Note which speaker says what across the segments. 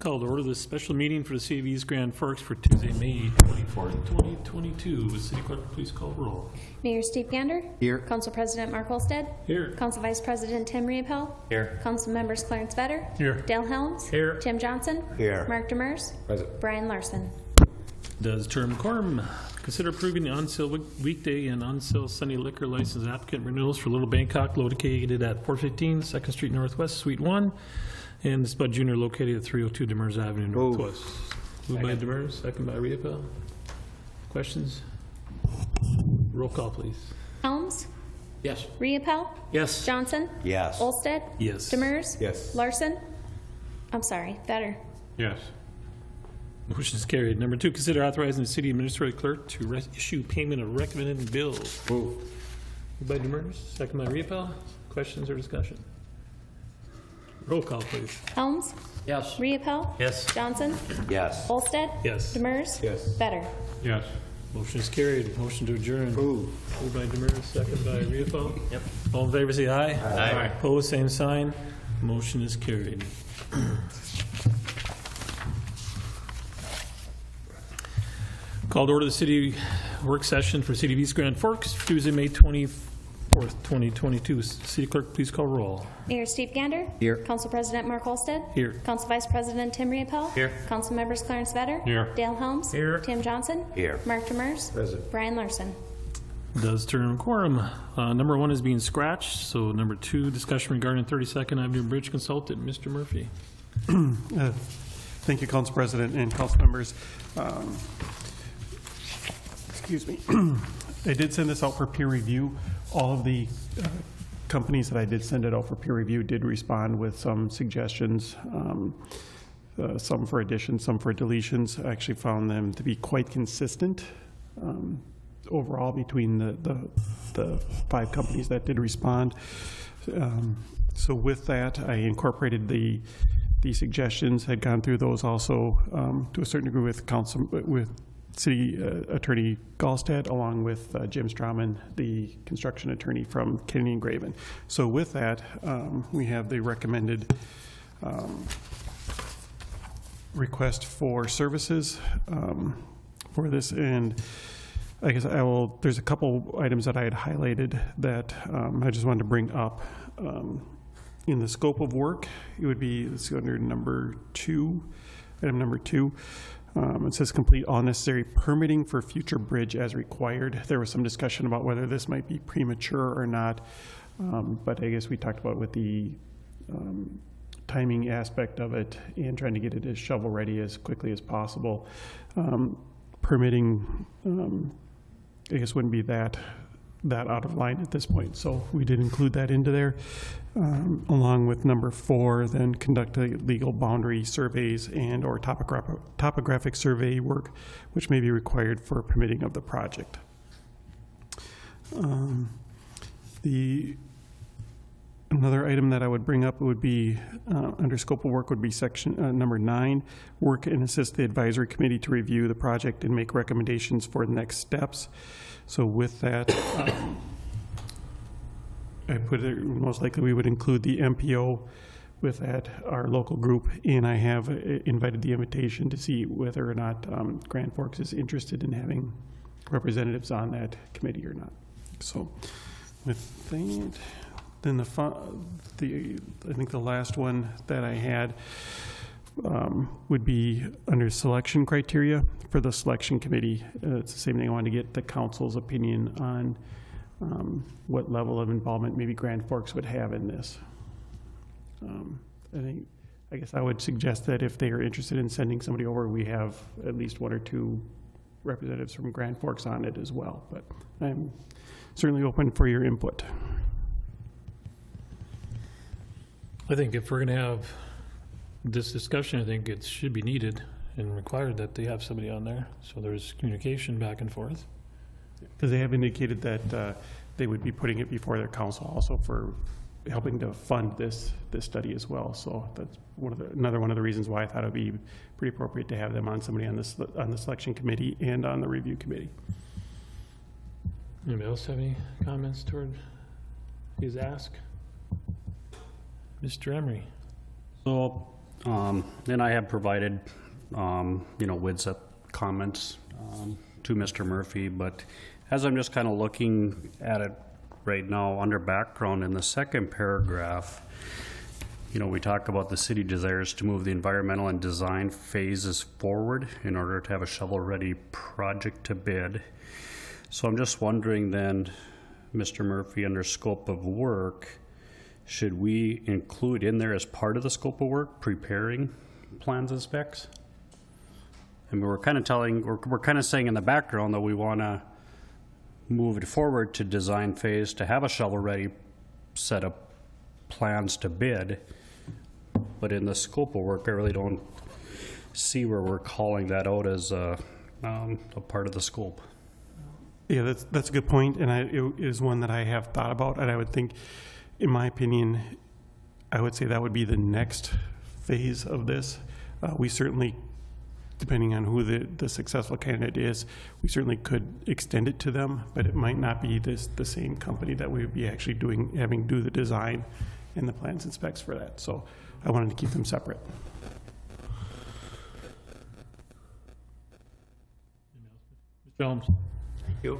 Speaker 1: Call to order this special meeting for the City of East Grand Forks for Tuesday, May 24th, 2022. Would City Clerk please call the roll?
Speaker 2: Mayor Steve Gander.
Speaker 3: Here.
Speaker 2: Council President Mark Olstead.
Speaker 1: Here.
Speaker 2: Council Vice President Tim Riepel.
Speaker 3: Here.
Speaker 2: Council Members Clarence Vedder.
Speaker 1: Here.
Speaker 2: Dale Helms.
Speaker 1: Here.
Speaker 2: Tim Johnson.
Speaker 3: Here.
Speaker 2: Mark Demers.
Speaker 3: Present.
Speaker 2: Brian Larson.
Speaker 1: Does term quorum. Consider approving the on-sale weekday and on-sale Sunday liquor license applicant renewals for Little Bangkok located at 415 2nd Street Northwest, Suite 1, and the Spud Jr. located at 302 Demers Avenue Northwest. Moved by Demers, second by Riepel. Questions? Roll call, please.
Speaker 2: Helms.
Speaker 3: Yes.
Speaker 2: Riepel.
Speaker 1: Yes.
Speaker 2: Johnson.
Speaker 3: Yes.
Speaker 2: Olstead.
Speaker 1: Yes.
Speaker 2: Demers.
Speaker 3: Yes.
Speaker 2: Larson. I'm sorry, Vedder.
Speaker 1: Yes. Motion is carried. Number 2, consider authorizing the city administrative clerk to issue payment of recommended bills.
Speaker 3: Move.
Speaker 1: Moved by Demers, second by Riepel. Questions or discussion? Roll call, please.
Speaker 2: Helms.
Speaker 3: Yes.
Speaker 2: Riepel.
Speaker 1: Yes.
Speaker 2: Johnson.
Speaker 3: Yes.
Speaker 2: Olstead.
Speaker 1: Yes.
Speaker 2: Demers.
Speaker 3: Yes.
Speaker 2: Vedder.
Speaker 1: Yes. Motion is carried. Motion to adjourn.
Speaker 3: Move.
Speaker 1: Moved by Demers, second by Riepel.
Speaker 3: Yep.
Speaker 1: All in favor, say aye.
Speaker 3: Aye.
Speaker 1: Opposed, same sign. Motion is carried. Called to order the city work session for City of East Grand Forks, Tuesday, May 24th, 2022. City Clerk, please call roll.
Speaker 2: Mayor Steve Gander.
Speaker 3: Here.
Speaker 2: Council President Mark Olstead.
Speaker 1: Here.
Speaker 2: Council Vice President Tim Riepel.
Speaker 3: Here.
Speaker 2: Council Members Clarence Vedder.
Speaker 1: Here.
Speaker 2: Dale Helms.
Speaker 1: Here.
Speaker 2: Tim Johnson.
Speaker 3: Here.
Speaker 2: Mark Demers.
Speaker 3: Present.
Speaker 2: Brian Larson.
Speaker 1: Does term quorum. Number 1 is being scratched, so number 2, discussion regarding 32nd Avenue Bridge Consultant, Mr. Murphy.
Speaker 4: Thank you, Council President and Council members. Excuse me. I did send this out for peer review. All of the companies that I did send it out for peer review did respond with some suggestions, some for additions, some for deletions. I actually found them to be quite consistent overall between the 5 companies that did respond. So with that, I incorporated the suggestions, had gone through those also to a certain degree with City Attorney Gallstad, along with Jim Strauman, the construction attorney from Kennedy and Graven. So with that, we have the recommended request for services for this, and I guess there's a couple items that I had highlighted that I just wanted to bring up. In the scope of work, it would be, let's go under number 2, item number 2. It says complete all necessary permitting for future bridge as required. There was some discussion about whether this might be premature or not, but I guess we talked about with the timing aspect of it and trying to get it as shovel ready as quickly as possible. Permitting, I guess, wouldn't be that out of line at this point, so we did include that into there, along with number 4, then conduct legal boundary surveys and or topographic survey work which may be required for permitting of the project. Another item that I would bring up would be under scope of work would be section number 9, work and assist the advisory committee to review the project and make recommendations for the next steps. So with that, I put it, most likely we would include the MPO with that, our local group, and I have invited the invitation to see whether or not Grand Forks is interested in having representatives on that committee or not. So with that, then I think the last one that I had would be under selection criteria for the selection committee. It's the same thing. I wanted to get the council's opinion on what level of involvement maybe Grand Forks would have in this. I guess I would suggest that if they are interested in sending somebody over, we have at least 1 or 2 representatives from Grand Forks on it as well. But I'm certainly open for your input.
Speaker 1: I think if we're going to have this discussion, I think it should be needed and required that they have somebody on there, so there's communication back and forth.
Speaker 4: Because they have indicated that they would be putting it before their council also for helping to fund this study as well. So that's another one of the reasons why I thought it would be pretty appropriate to have them on, somebody on the selection committee and on the review committee.
Speaker 1: Anybody else have any comments toward his ask? Mr. Emery.
Speaker 5: So
Speaker 3: And I have provided, WIDSEP comments to Mr. Murphy, but as I'm just kind of looking at it right now, under background in the second paragraph, we talk about the city desires to move the environmental and design phases forward in order to have a shovel-ready project to bid. So I'm just wondering then, Mr. Murphy, under scope of work, should we include in there as part of the scope of work preparing plans and specs? I mean, we're kind of saying in the background that we want to move it forward to design phase to have a shovel-ready set of plans to bid. But in the scope of work, I really don't see where we're calling that out as a part of the scope.
Speaker 4: Yeah, that's a good point, and it is one that I have thought about, and I would think, in my opinion, I would say that would be the next phase of this. We certainly, depending on who the successful candidate is, we certainly could extend it to them, but it might not be the same company that we would be actually having do the design and the plans and specs for that. So I wanted to keep them separate.
Speaker 1: Mr. Jones?
Speaker 5: Thank you.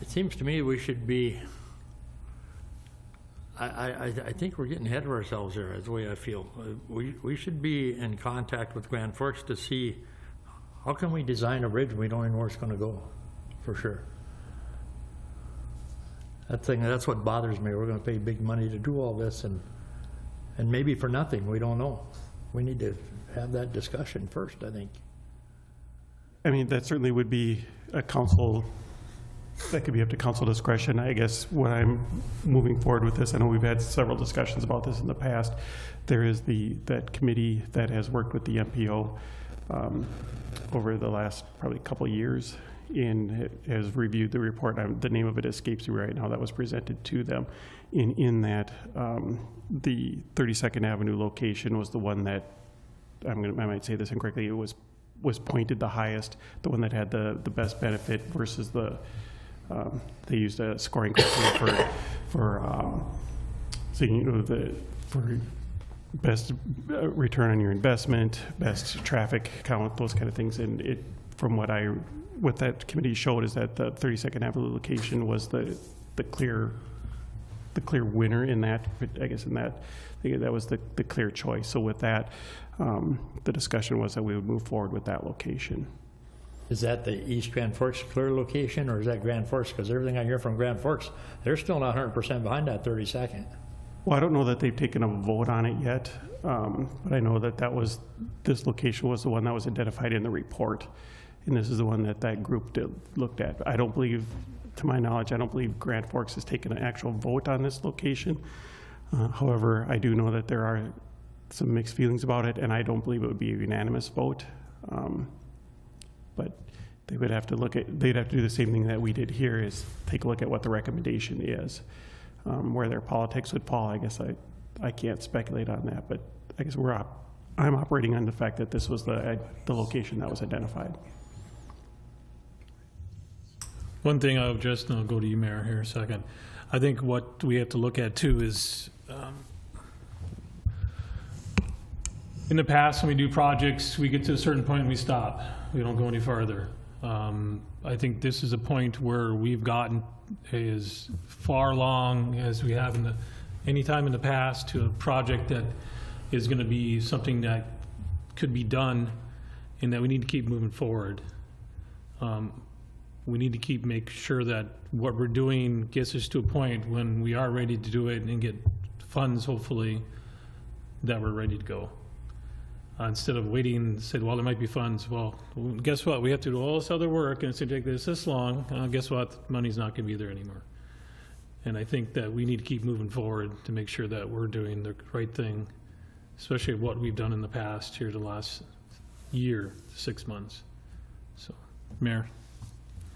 Speaker 5: It seems to me we should be, I think we're getting ahead of ourselves there, is the way I feel. We should be in contact with Grand Forks to see how can we design a bridge when we don't even know where it's going to go, for sure. That's what bothers me. We're going to pay big money to do all this, and maybe for nothing. We don't know. We need to have that discussion first, I think.
Speaker 4: I mean, that certainly would be a council, that could be up to council discretion. I guess when I'm moving forward with this, I know we've had several discussions about this in the past. There is that committee that has worked with the MPO over the last probably couple of years and has reviewed the report. The name of it escapes me right now, that was presented to them. In that, the 32nd Avenue location was the one that, I might say this incorrectly, it was pointed the highest, the one that had the best benefit versus they used a scoring criteria for best return on your investment, best traffic count, those kind of things. And from what that committee showed is that the 32nd Avenue location was the clear winner in that. I guess that was the clear choice. So with that, the discussion was that we would move forward with that location.
Speaker 5: Is that the East Grand Forks clear location, or is that Grand Forks? Because everything I hear from Grand Forks, they're still not 100% behind that 32nd.
Speaker 4: Well, I don't know that they've taken a vote on it yet, but I know that this location was the one that was identified in the report, and this is the one that group looked at. I don't believe, to my knowledge, I don't believe Grand Forks has taken an actual vote on this location. However, I do know that there are some mixed feelings about it, and I don't believe it would be a unanimous vote. But they would have to they'd have to do the same thing that we did here, is take a look at what the recommendation is. Where their politics would fall, I guess I can't speculate on that, but I guess I'm operating on the fact that this was the location that was identified.
Speaker 1: One thing I'll just, and I'll go to you, Mayor, here in a second. I think what we have to look at too is, in the past, when we do projects, we get to a certain point and we stop. We don't go any farther. I think this is a point where we've gotten as far along as we have any time in the past to a project that is going to be something that could be done, and that we need to keep moving forward. We need to make sure that what we're doing gets us to a point when we are ready to do it and get funds, hopefully, that we're ready to go. Instead of waiting and say, well, there might be funds. Well, guess what? We have to do all this other work, and it's going to take this long. Guess what? The money's not going to be there anymore. And I think that we need to keep moving forward to make sure that we're doing the right thing, especially what we've done in the past here the last year, 6 months. So, Mayor.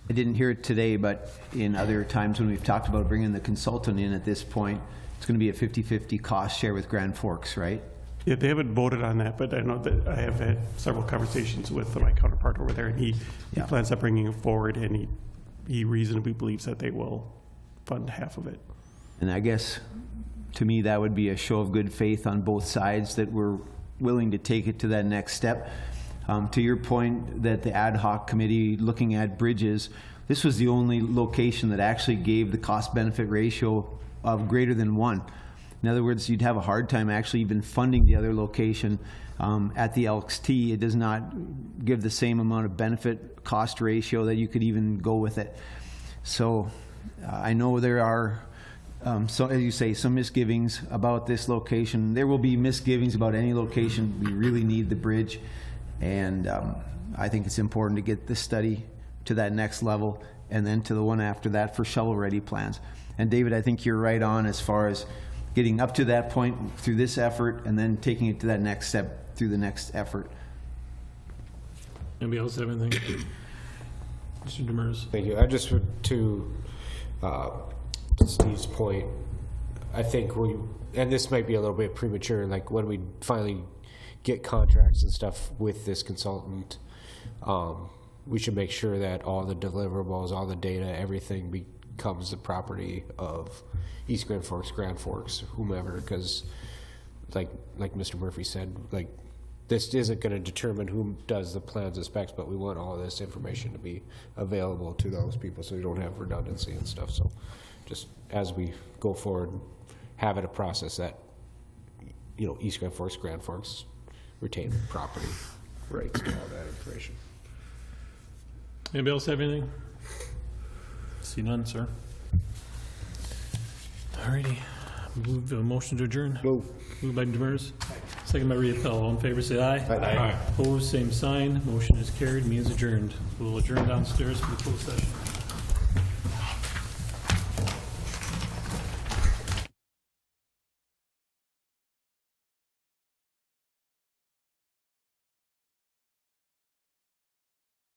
Speaker 6: I didn't hear it today, but in other times when we've talked about bringing the consultant in at this point, it's going to be a 50-50 cost share with Grand Forks, right?
Speaker 4: Yeah, they haven't voted on that, but I know that I have had several conversations with my counterpart over there, and he plans on bringing it forward, and he reasonably believes that they will fund half of it.
Speaker 6: And I guess To me, that would be a show of good faith on both sides that we're willing to take it to that next step. To your point that the ad hoc committee looking at bridges, this was the only location that actually gave the cost-benefit ratio of greater than 1. In other words, you'd have a hard time actually even funding the other location at the Elks T. It does not give the same amount of benefit cost ratio that you could even go with it. So I know there are, so as you say, some misgivings about this location. There will be misgivings about any location. We really need the bridge. And I think it's important to get this study to that next level and then to the one after that for shovel-ready plans. And David, I think you're right on as far as getting up to that point through this effort and then taking it to that next step through the next effort.
Speaker 1: Anybody else have anything? Mr. Demers?
Speaker 7: Thank you. I just, to Steve's point, I think and this might be a little bit premature, like when we finally get contracts and stuff with this consultant, we should make sure that all the deliverables, all the data, everything becomes the property of East Grand Forks, whomever, because like Mr. Murphy said, like this isn't going to determine who does the plans and specs, but we want all of this information to be available to those people so we don't have redundancy and stuff. So just as we go forward, have it a process that, you know, East Grand Forks retain property rights and all that information.
Speaker 1: Anybody else have anything? See none, sir. Alrighty. Move a motion to adjourn.
Speaker 7: Move.
Speaker 1: Moved by Demers. Second by Riepel. All in favor, say aye.
Speaker 7: Aye.
Speaker 1: Opposed, same sign. Motion is carried. Means adjourned. We'll adjourn downstairs for the closed session.